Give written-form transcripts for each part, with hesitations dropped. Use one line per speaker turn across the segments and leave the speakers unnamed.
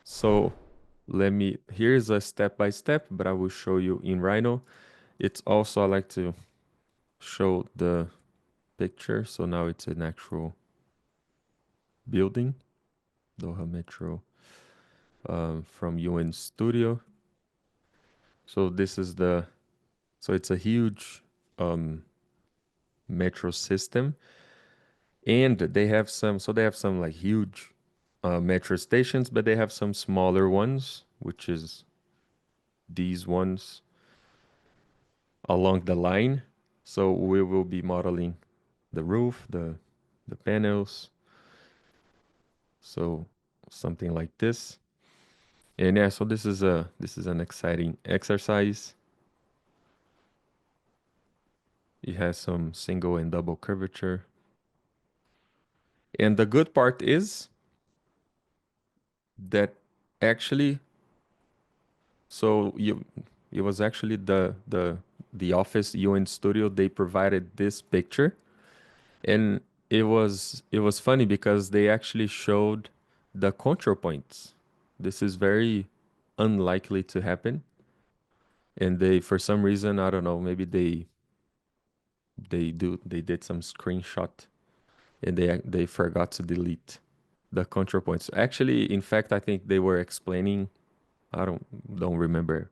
So here's a step by step, but I will show you in Rhino. It's also, I like to show the picture. So now it's an actual building, Doha Metro, from UNStudio. So so it's a huge um, metro system, and they have some like huge metro stations, but they have some smaller ones, which is these ones along the line. So we will be modeling the roof, the panels, so something like this. And yeah, so this is an exciting exercise. It has some single and double curvature. And the good part is that actually, so you it was actually the office UNStudio, they provided this picture. And it was funny because they actually showed the control points. This is very unlikely to happen. And they, for some reason, I don't know, maybe they did some screenshot and they forgot to delete the control points. Actually, in fact, I think they were explaining, I don't remember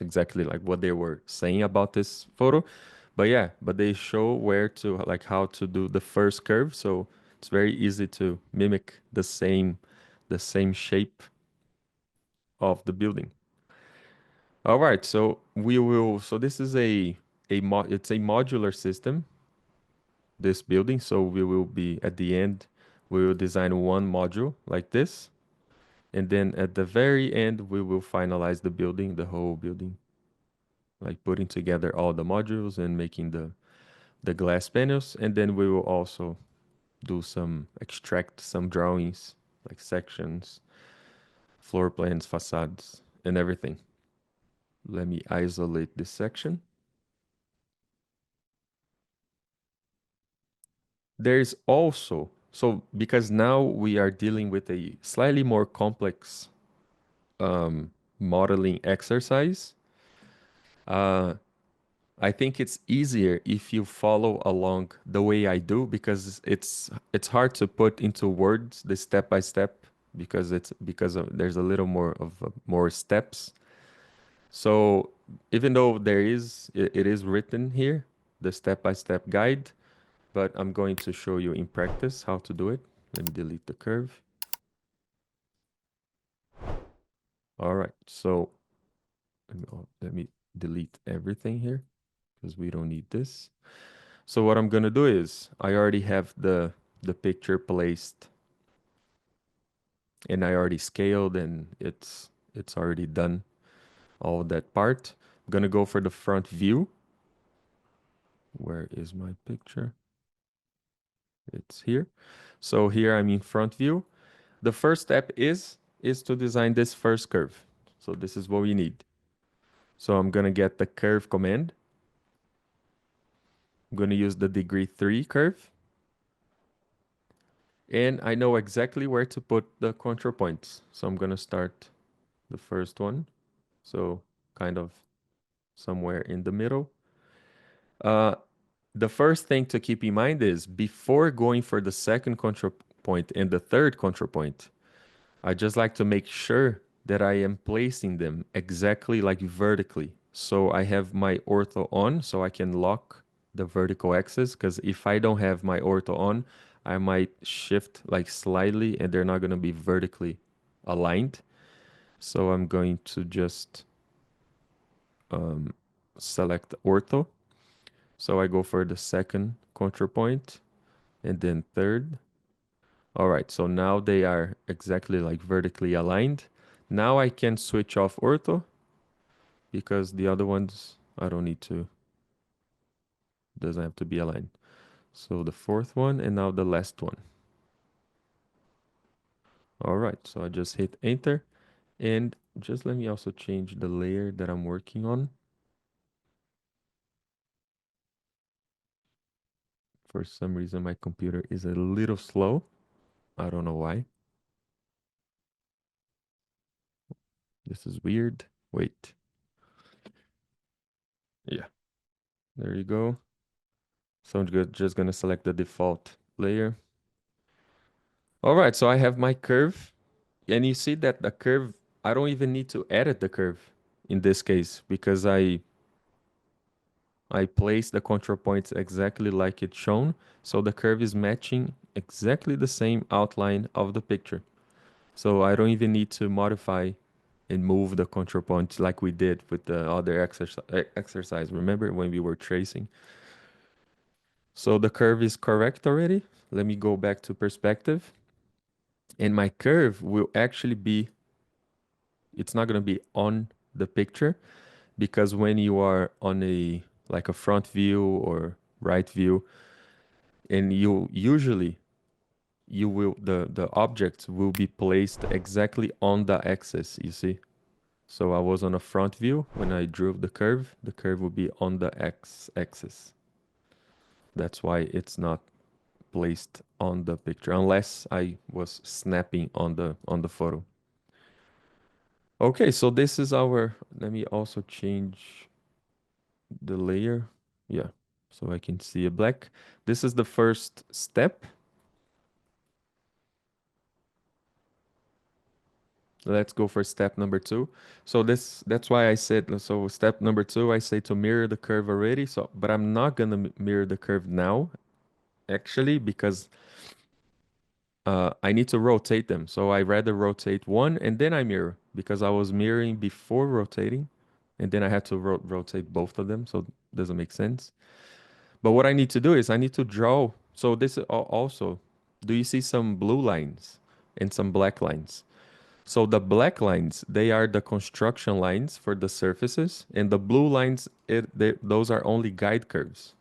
exactly like what they were saying about this photo. But yeah, but they show where to like how to do the first curve, so it's very easy to mimic the same shape of the building. All right, so so this is it's a modular system, this building, so we will be at the end we will design one module like this, and then at the very end we will finalize the building, the whole building, like putting together all the modules and making the glass panels, and then we will also do some extract some drawings like sections, floor plans, facades, and everything. Let me isolate this section. There's also, so because now we are dealing with a slightly more complex modeling exercise, uh, I think it's easier if you follow along the way I do, because it's hard to put into words the step by step, because there's a little more of more steps. So even though it is written here, the step by step guide, but I'm going to show you in practice how to do it. Let me delete the curve. All right, so let me delete everything here because we don't need this. So what I'm gonna do is I already have the picture placed and I already scaled, and it's already done all that part. I'm gonna go for the front view. Where is my picture? It's here. So here I'm in front view. The first step is to design this first curve. So this is what we need. So I'm gonna get the curve command. I'm gonna use the degree 3 curve. And I know exactly where to put the control points. So I'm gonna start the first one. So kind of somewhere in the middle. Uh, the first thing to keep in mind is before going for the second control point and the third control point, I just like to make sure that I am placing them exactly like vertically. So I have my ortho on so I can lock the vertical axis, because if I don't have my ortho on, I might shift like slightly and they're not going to be vertically aligned. So I'm going to just select ortho. So I go for the second control point and then third. All right, so now they are exactly like vertically aligned. Now I can switch off ortho because the other ones I don't need to, doesn't have to be aligned. So the fourth one and now the last one. All right, so I just hit enter, and just let me also change the layer that I'm working on. For some reason, my computer is a little slow. I don't know why. This is weird. Wait. Yeah, there you go. So I'm just gonna select the default layer. All right, so I have my curve, and you see that the curve, I don't even need to edit the curve in this case because I place the control points exactly like it's shown. So the curve is matching exactly the same outline of the picture. So I don't even need to modify and move the control points like we did with the other exercise. Remember when we were tracing? So the curve is correct already. Let me go back to perspective. And my curve will actually be, it's not going to be on the picture because when you are on a like a front view or right view, and you usually you will the objects will be placed exactly on the axis, you see. So I was on a front view when I drew the curve will be on the x axis. That's why it's not placed on the picture unless I was snapping on the photo. Okay, so this is our, let me also change the layer. Yeah, so I can see a black. This is the first step. Let's go for step number two. So that's why I said, so step number two, I say to mirror the curve already. So, but I'm not gonna mirror the curve now, actually, because I need to rotate them. So I rather rotate one and then I mirror because I was mirroring before rotating, and then I had to rotate both of them. So it doesn't make sense. But what I need to do is I need to draw. So this is also, do you see some blue lines and some black lines? So the black lines, they are the construction lines for the surfaces, and the blue lines, those are only guide curves,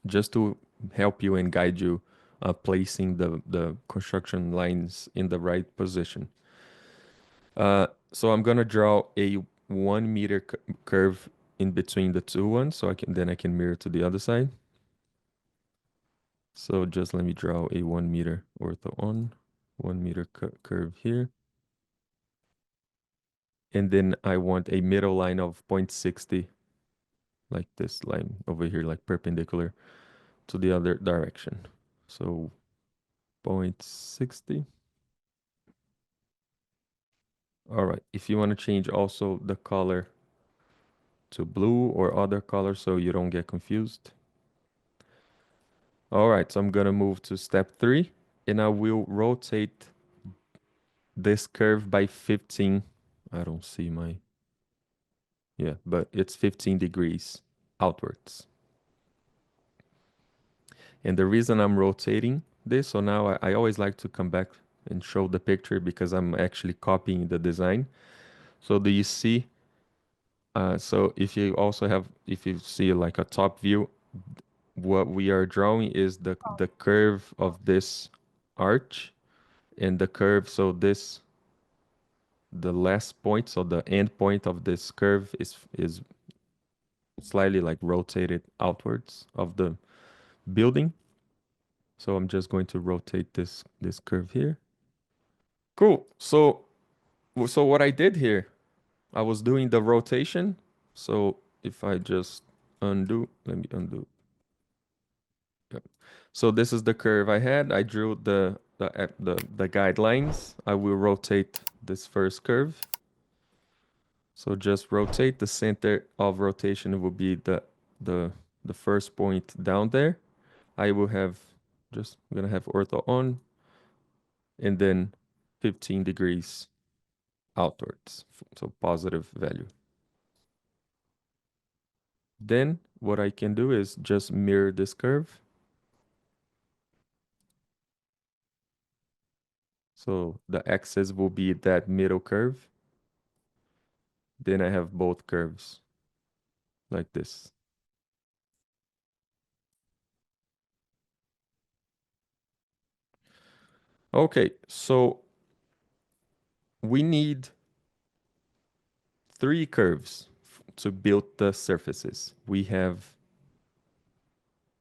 just to help you and guide you placing the construction lines in the right position. So I'm gonna draw a 1 meter curve in between the two ones, so I can mirror to the other side. So just let me draw a 1 meter ortho on, 1 meter curve here. And then I want a middle line of 0.60, like this line over here, like perpendicular to the other direction. So 0.60. All right, if you want to change also the color to blue or other color so you don't get confused. All right, so I'm gonna move to step three, and I will rotate this curve by 15. I don't see my, yeah, but it's 15 degrees outwards. And the reason I'm rotating this, so now I always like to come back and show the picture because I'm actually copying the design. So do you see? So if you also have, if you see like a top view, what we are drawing is the curve of this arch and the curve. So this, the last point, so the end point of this curve is slightly like rotated outwards of the building. So I'm just going to rotate this curve here. Cool. So what I did here, I was doing the rotation. So if I just undo, let me undo. Yep. So this is the curve I had. I drew the guidelines. I will rotate this first curve. So just rotate. The center of rotation will be the the first point down there. I will have just, I'm gonna have ortho on, and then 15 degrees outwards. So positive value. Then what I can do is just mirror this curve. So the axis will be that middle curve. Then I have both curves like this. Okay, so we need three curves to build the surfaces. We have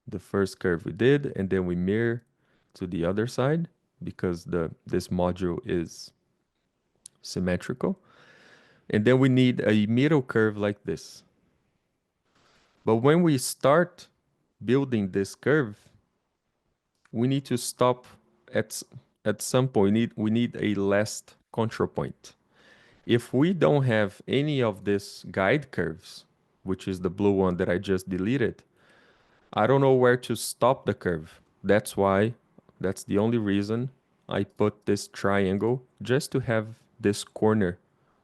the first curve we did, and then we mirror to the other side because this module is symmetrical. And then we need a middle curve like this. But when we start building this curve, we need to stop at at some point. We need a last control point. If we don't have any of these guide curves, which is the blue one that I just deleted, I don't know where to stop the curve. That's the only reason I put this triangle just to have this corner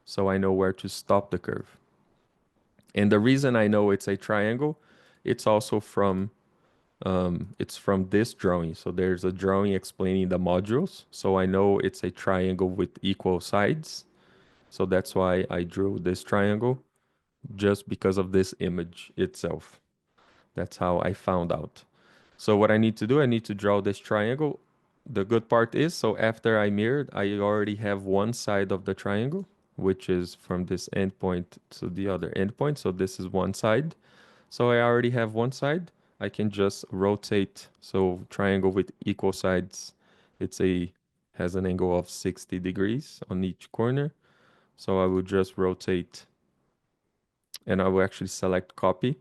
so I know where to stop the curve. And the reason I know it's a triangle, it's also it's from this drawing. So there's a drawing explaining the modules. So I know it's a triangle with equal sides. So that's why I drew this triangle, just because of this image itself. That's how I found out. So what I need to do, I need to draw this triangle. The good part is, so after I mirrored, I already have one side of the triangle, which is from this endpoint to the other endpoint. So this is one side. So I already have one side. I can just rotate. So triangle with equal sides, it's a has an angle of 60 degrees on each corner. So I will just rotate, and I will actually select copy.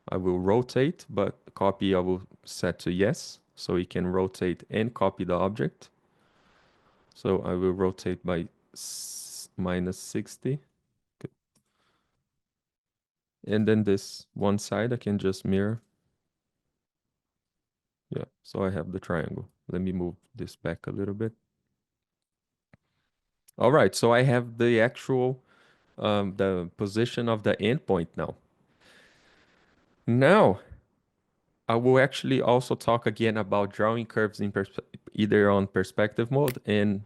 I will rotate, but copy I will set to yes. So we can rotate and copy the object. So I will rotate by minus 60. Good. And then this one side I can just mirror. Yeah, so I have the triangle. Let me move this back a little bit. All right, so I have the actual the position of the endpoint now. Now, I will actually also talk again about drawing curves in either on perspective mode and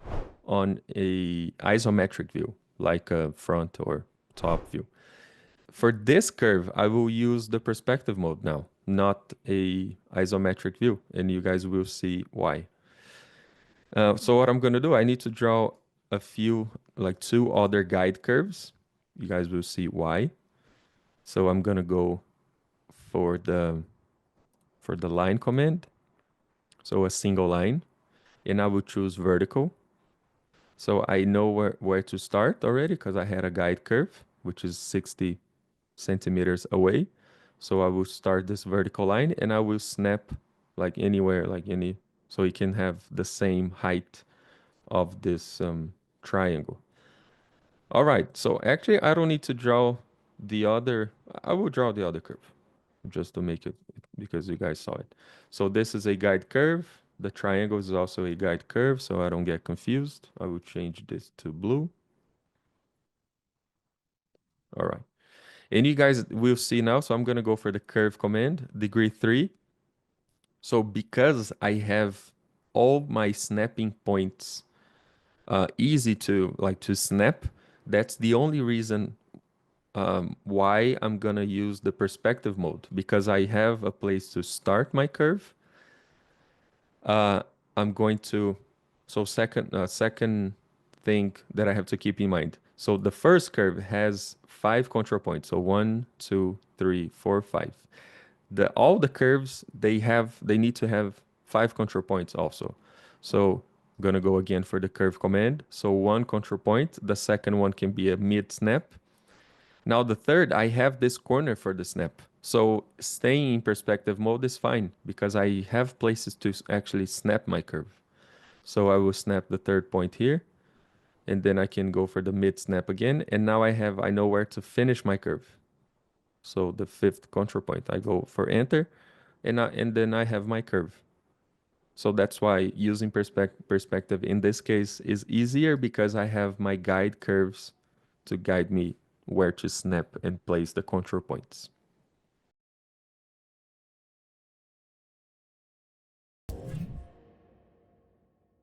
on a isometric view, like a front or top view. For this curve, I will use the perspective mode now, not a isometric view, and you guys will see why. So what I'm going to do, I need to draw a few, like two other guide curves. You guys will see why. So I'm going to go for the line command. So a single line, and I will choose vertical. So I know where to start already because I had a guide curve, which is 60 centimeters away. So I will start this vertical line and I will snap like anywhere, like any, so you can have the same height of this triangle. All right, so actually I don't need to draw the other, I will draw the other curve just to make it, because you guys saw it. So this is a guide curve. The triangle is also a guide curve, so I don't get confused. I will change this to blue. All right. And you guys will see now, so I'm gonna go for the curve command, degree 3. So because I have all my snapping points easy to snap, that's the only reason why I'm gonna use the perspective mode, because I have a place to start my curve. I'm going to, so second thing that I have to keep in mind. So the first curve has 5 control points. So 1, 2, 3, 4, 5. All the curves, they need to have 5 control points also. So I'm gonna go again for the curve command. So 1 control point, the second one can be a mid snap. Now the third, I have this corner for the snap. So staying in perspective mode is fine because I have places to actually snap my curve. So I will snap the third point here, and then I can go for the mid snap again. And now I know where to finish my curve. So the fifth control point, I go for enter, and then I have my curve. So that's why using perspective in this case is easier, because I have my guide curves to guide me where to snap and place the control points.